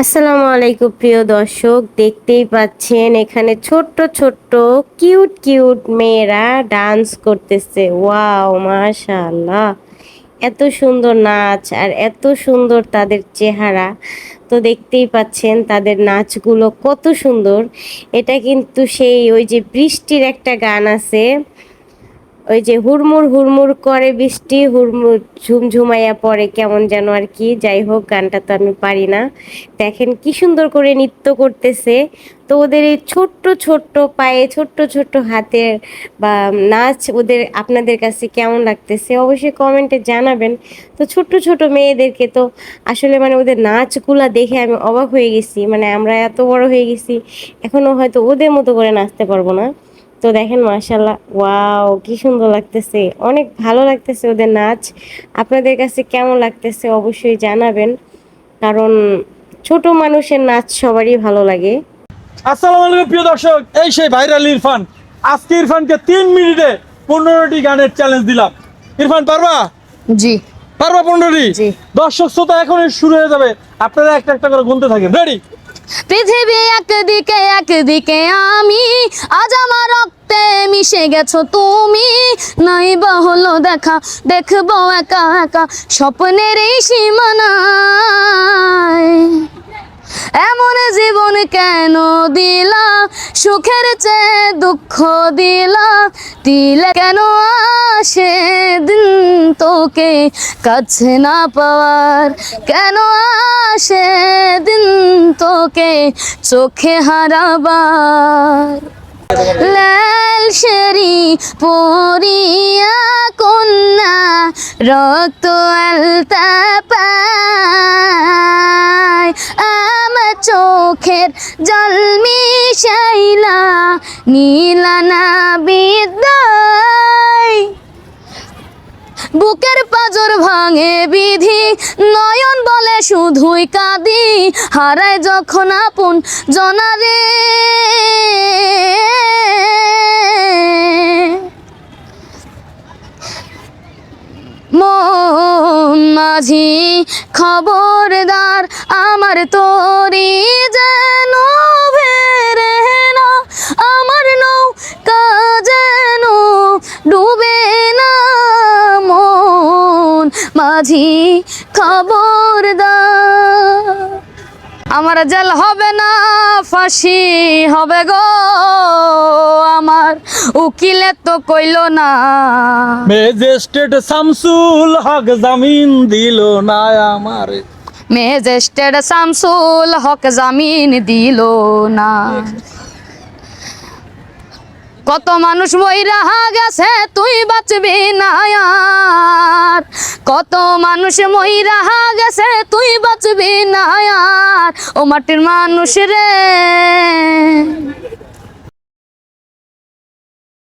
আসসালামু আলাইকুম প্রিয় দর্শক, দেখতেই পাচ্ছেন এখানে ছোট্ট ছোট্ট কিউট কিউট মেয়েরা ডান্স করতেছে। ওয়াও, মাশাআল্লাহ! এত সুন্দর নাচ আর এত সুন্দর তাদের চেহারা। তো দেখতেই পাচ্ছেন তাদের নাচগুলো কত সুন্দর। এটা কিন্তু সেই ওই যে বৃষ্টির একটা গান আছে, ওই যে হুড়মুড় হুড়মুড় করে বৃষ্টি, হুড়মুড় ঝুমঝুমাইয়া পড়ে কেমন যেন আর কি। যাই হোক, গানটা তো আমি পারি না। দেখেন কি সুন্দর করে নৃত্য করতেছে। তো ওদের এই ছোট্ট ছোট্ট পায়ে, ছোট্ট ছোট্ট হাতের বা নাচ ওদের আপনাদের কাছে কেমন লাগতেছে অবশ্যই কমেন্টে জানাবেন। তো ছোট্ট ছোট মেয়েদেরকে তো আসলে মানে ওদের নাচগুলা দেখে আমি অবাক হয়ে গেছি। মানে আমরা এত বড় হয়ে গেছি, এখনো হয়তো ওদের মতো করে নাচতে পারবো না। তো দেখেন মাশাল্লাহ, ওয়াও কি সুন্দর লাগতেছে, অনেক ভালো লাগতেছে ওদের নাচ। আপনাদের কাছে কেমন লাগতেছে অবশ্যই জানাবেন, কারণ ছোট মানুষের নাচ সবারই ভালো লাগে। আসসালামু আলাইকুম প্রিয় দর্শক, এই সেই ভাইরাল ইরফান। আজকে ইরফানকে 3 মিনিটে 15টি গানের চ্যালেঞ্জ দিলাম। ইরফান পারবা? জি পারবা 15টি? জি। দর্শক শ্রোতা এখনই শুরু হয়ে যাবে, আপনারা একটা একটা করে গুনতে থাকেন। রেডি? পৃথিবী একদিকে একদিকে আমি, আজ আমার রক্তে মিশে গেছো তুমি। নাই বা হলো দেখা, দেখবো একা একা স্বপ্নের এই সীমানায়। এমন জীবন কেন দিলা, সুখের চেয়ে দুঃখ দিলা, দিলে কেন আসে দিন তোকে কাছে না পাওয়ার, কেন আসে দিন তোকে চোখে হারাবার। লাল শাড়ি পরিয়া কন্যা রক্ত আলতা পায়, আমার চোখের জল মিশাইলা নীলানা বিদায়। বুকের পাজর ভাঙে বিধি, নয়ন বলে শুধুই কাঁদি, হারায় যখন আপন জনারে। মন মাঝি খবরদার, আমার তোরি যেন ভেরে না, আমার নৌকা যেন ডুবে না। মন মাঝি খবরদার, আমার জেল হবে না, ফাঁসি হবে গো আমার, উকিলে তো কইলো না। ম্যাজিস্ট্রেট শামসুল হক জামিন দিল না আমারে। ম্যাজিস্ট্রেট শামসুল হক জামিন দিল না। কত মানুষ মইরা গেছে তুই বাঁচবি না আর, কত মানুষ মইরা গেছে তুই বাঁচবি না আর। ও মাটির মানুষ রে,